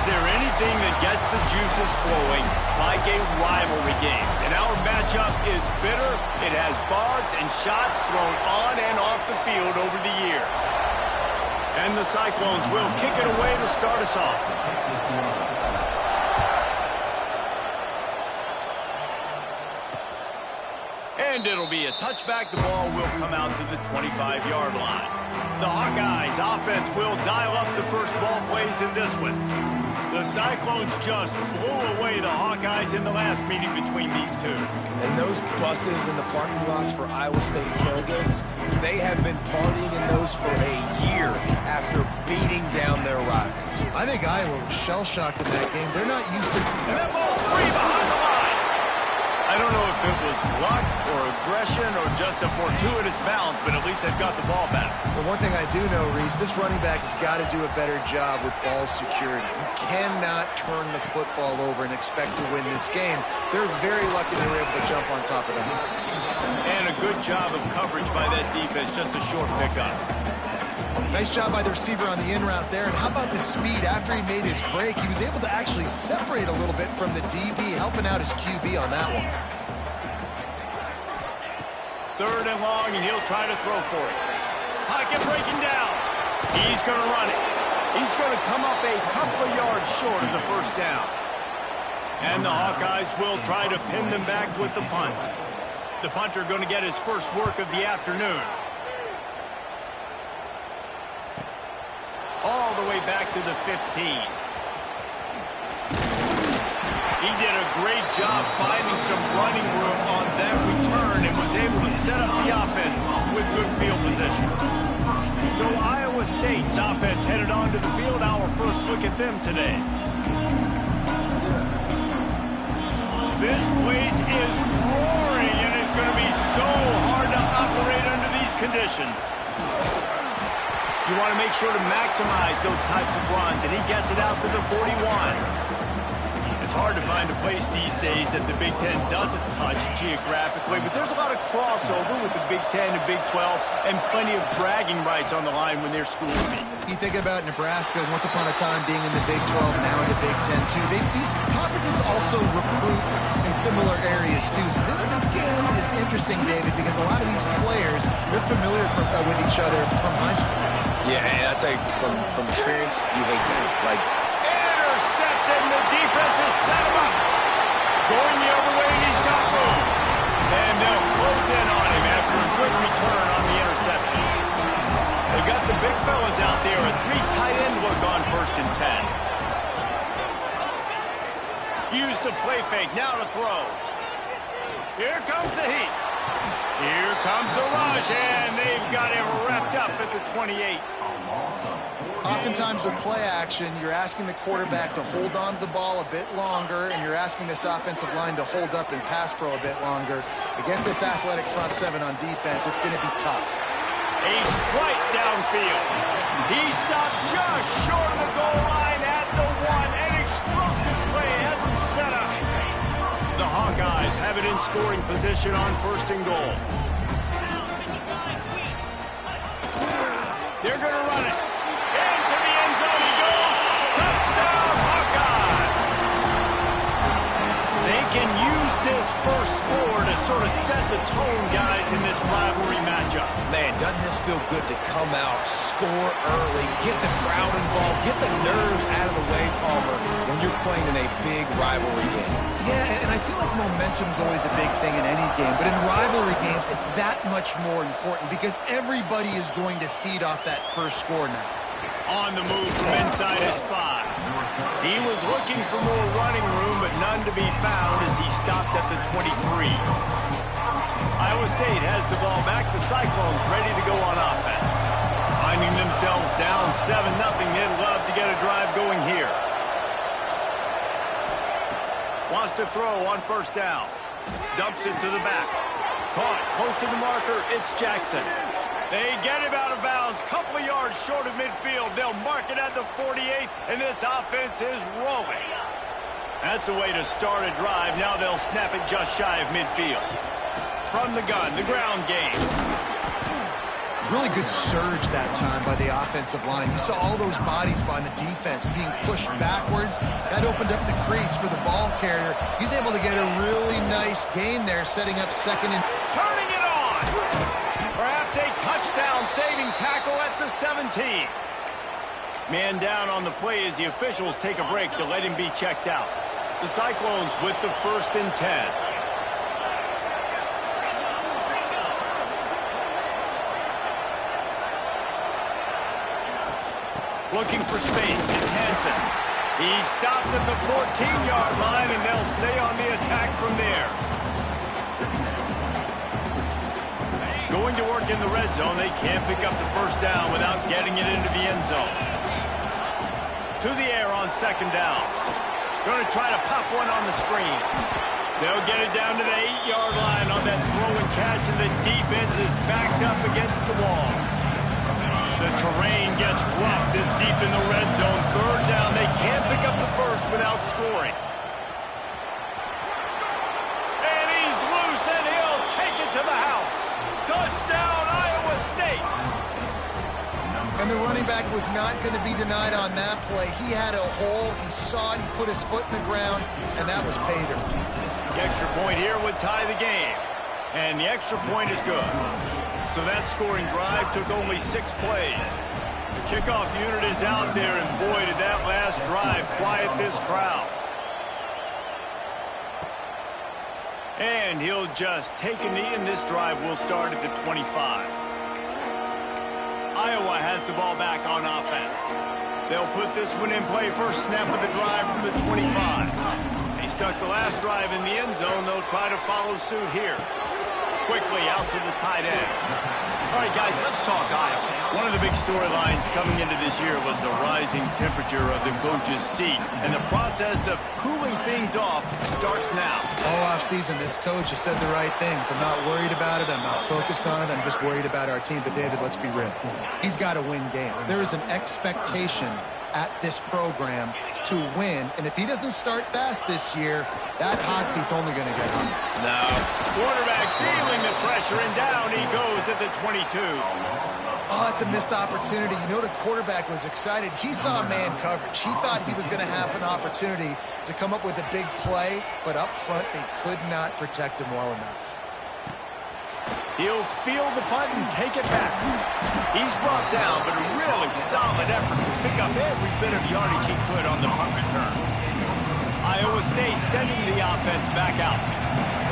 there anything that gets the juices flowing like a rivalry game? And our matchup is bitter. It has barbs and shots thrown on and off the field over the years. And the Cyclones will kick it away to start us off. And it'll be a touchback. The ball will come out to the 25-yard line. The Hawkeyes offense will dial up the first ball plays in this one. The Cyclones just flew away the Hawkeyes in the last meeting between these two. And those buses in the parking lots for Iowa State tailgates, they have been partying in those for a year after beating down their rivals. I think Iowa was shell-shocked in that game. They're not used to... And that ball's free behind the line. I don't know if it was luck or aggression or just a fortuitous bounce, but at least they've got the ball back. But one thing I do know, Reese, this running back has got to do a better job with ball security. You cannot turn the football over and expect to win this game. They're very lucky they were able to jump on top of them. And a good job of coverage by that defense, just a short pickup. Nice job by the receiver on the in route there. And how about the speed? After he made his break, he was able to actually separate a little bit from the DB, helping out his QB on that one. 3rd and long, and he'll try to throw for it. Pocket breaking down. He's going to run it. He's going to come up a couple of yards short of the first down. And the Hawkeyes will try to pin them back with the punt. The punter going to get his first work of the afternoon. All the way back to the 15. He did a great job finding some running room on that return and was able to set up the offense with good field position. So Iowa State's offense headed onto the field. Our first look at them today. This place is roaring, and it's going to be so hard to operate under these conditions. You want to make sure to maximize those types of runs, and he gets it out to the 41. It's hard to find a place these days that the Big Ten doesn't touch geographically, but there's a lot of crossover with the Big Ten and Big 12 and plenty of bragging rights on the line when their schools meet. You think about Nebraska once upon a time being in the Big 12, now in the Big 10 too. These conferences also recruit in similar areas too. So this game is interesting, David, because a lot of these players, they're familiar with each other from high school. Yeah, and I'll tell you, from experience, you hate that. Like, intercepted, and the defense has set him up. Going the other way, and he's got room. And they'll close in on him after a good return on the interception. They got the big fellas out there. A 3 tight end look on 1st and 10. Use the play fake. Now to throw. Here comes the heat. Here comes the rush, and they've got him wrapped up at the 28. Oftentimes with play action, you're asking the quarterback to hold on to the ball a bit longer, and you're asking this offensive line to hold up in pass pro a bit longer. Against this athletic front seven on defense, it's going to be tough. A strike downfield. He stopped just short of the goal line at the 1. An explosive play has him set up. The Hawkeyes have it in scoring position on 1st and goal. They're going to run it. Into the end zone he goes. Touchdown, Hawkeye! They can use this first score to sort of set the tone, guys, in this rivalry matchup. man, doesn't this feel good to come out, score early, get the crowd involved, get the nerves out of the way, Palmer, when you're playing in a big rivalry game? Yeah, and I feel like momentum's always a big thing in any game, but in rivalry games, it's that much more important because everybody is going to feed off that first score now. On the move from inside his 5. He was looking for more running room, but none to be found as he stopped at the 23. Iowa State has the ball back. The Cyclones ready to go on offense. Finding themselves down 7-0, they'd love to get a drive going here. Wants to throw on first down. Dumps it to the back. Caught close to the marker. It's Jackson. They get him out of bounds. Couple of yards short of midfield. They'll mark it at the 48, and this offense is rolling. That's the way to start a drive. Now they'll snap it just shy of midfield. From the gun, the ground game. Really good surge that time by the offensive line. You saw all those bodies behind the defense being pushed backwards. That opened up the crease for the ball carrier. He's able to get a really nice gain there, setting up second and... Turning it on! Perhaps a touchdown-saving tackle at the 17. Man down on the play as the officials take a break to let him be checked out. The Cyclones with the 1st and 10. Looking for space, it's Hansen. He's stopped at the 14-yard line, and they'll stay on the attack from there. Going to work in the red zone, they can't pick up the first down without getting it into the end zone. To the air on 2nd down. Going to try to pop one on the screen. They'll get it down to the 8-yard line on that throw and catch, and the defense is backed up against the wall. The terrain gets rough this deep in the red zone. 3rd down. They can't pick up the first without scoring. And he's loose, and he'll take it to the house. Touchdown, Iowa State. And the running back was not going to be denied on that play. He had a hole. He saw it. He put his foot in the ground, and that was pay dirt. The extra point here would tie the game. And the extra point is good. So that scoring drive took only 6 plays. The kickoff unit is out there, and boy, did that last drive quiet this crowd. And he'll just take a knee, and this drive will start at the 25. Iowa has the ball back on offense. They'll put this one in play. First snap of the drive from the 25. They stuck the last drive in the end zone. They'll try to follow suit here. Quickly out to the tight end. All right, guys, let's talk Iowa. One of the big storylines coming into this year was the rising temperature of the coach's seat. And the process of cooling things off starts now. All offseason, this coach has said the right things. I'm not worried about it. I'm not focused on it. I'm just worried about our team. But, David, let's be real. He's got to win games. There is an expectation at this program to win, and if he doesn't start fast this year, that hot seat's only going to get hot. No. Quarterback feeling the pressure, and down he goes at the 22. Oh, it's a missed opportunity. You know, the quarterback was excited. He saw man coverage. He thought he was going to have an opportunity to come up with a big play, but up front, they could not protect him well enough. He'll field the punt and take it back. He's brought down, but a really solid effort to pick up every bit of yardage he could on the punt return. Iowa State sending the offense back out.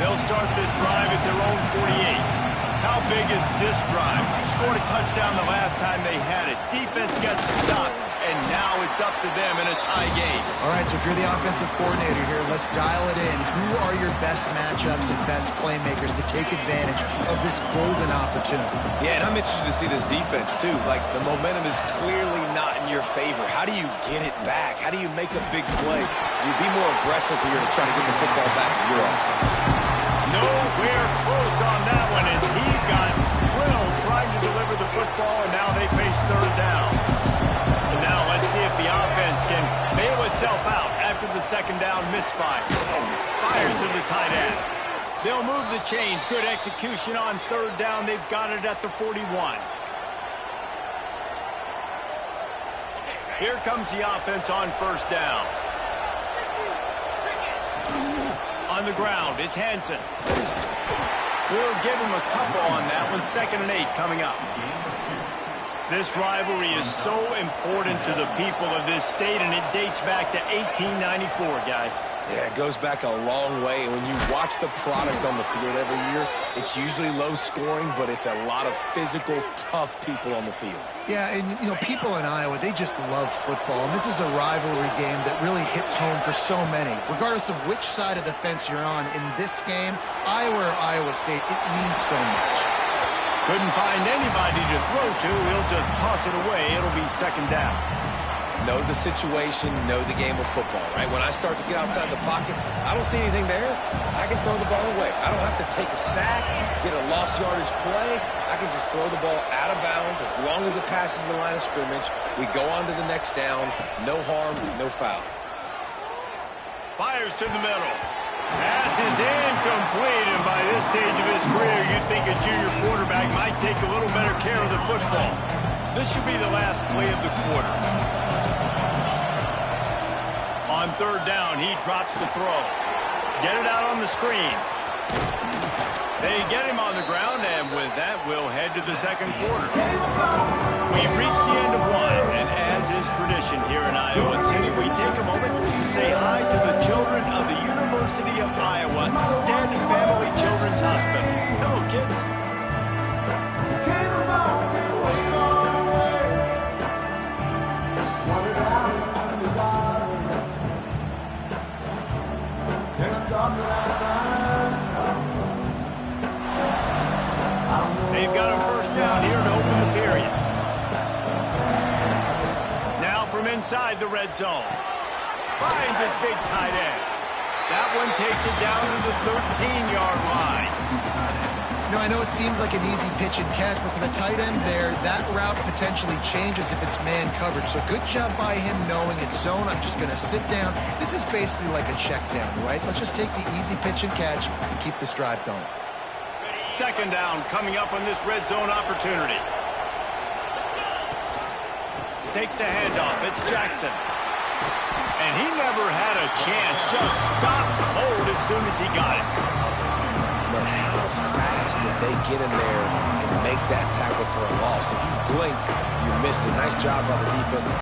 They'll start this drive at their own 48. How big is this drive? Scored a touchdown the last time they had it. Defense gets the stop, and now it's up to them in a tie game. All right, so if you're the offensive coordinator here, let's dial it in. Who are your best matchups and best playmakers to take advantage of this golden opportunity? Yeah, and I'm interested to see this defense, too. Like, the momentum is clearly not in your favor. How do you get it back? How do you make a big play? Do you be more aggressive here to try to get the football back to your offense? Nowhere close on that one as he got drilled trying to deliver the football, and now they face 3rd down. And now let's see if the offense can bail itself out after the 2nd down misfire. Fires to the tight end. They'll move the chains. Good execution on 3rd down. They've got it at the 41. Here comes the offense on 1st down. On the ground, it's Hansen. We'll give him a couple on that one. 2nd and 8 coming up. This rivalry is so important to the people of this state, and it dates back to 1894, guys. Yeah, it goes back a long way. And when you watch the product on the field every year, it's usually low scoring, but it's a lot of physical, tough people on the field. Yeah, and, you know, people in Iowa, they just love football. And this is a rivalry game that really hits home for so many. Regardless of which side of the fence you're on, in this game, Iowa or Iowa State, it means so much. Couldn't find anybody to throw to. He'll just toss it away. It'll be 2nd down. Know the situation, know the game of football, right? When I start to get outside the pocket, I don't see anything there. I can throw the ball away. I don't have to take a sack, get a lost yardage play. I can just throw the ball out of bounds as long as it passes the line of scrimmage. We go on to the next down. No harm, no foul. Fires to the middle. Pass is incomplete, and by this stage of his career, you'd think a junior quarterback might take a little better care of the football. This should be the last play of the quarter. On third down, he drops the throw. Get it out on the screen. They get him on the ground, and with that, we'll head to the second quarter. We've reached the end of one, and as is tradition here in Iowa City, we take a moment to say hi to the children of the University of Iowa Stead Family Children's Hospital. Hello, kids. They've got a first down here to open the period. Now from inside the red zone. Finds his big tight end. That one takes it down to the 13-yard line. You know, I know it seems like an easy pitch and catch, but for the tight end there, that route potentially changes if it's man coverage. So good job by him knowing it's zone. I'm just going to sit down. This is basically like a check down, right? Let's just take the easy pitch and catch and keep this drive going. Second down coming up on this red zone opportunity. Takes the handoff. It's Jackson. And he never had a chance. Just stopped cold as soon as he got it. But how fast did they get in there and make that tackle for a loss? If you blinked, you missed it. Nice job by the defense.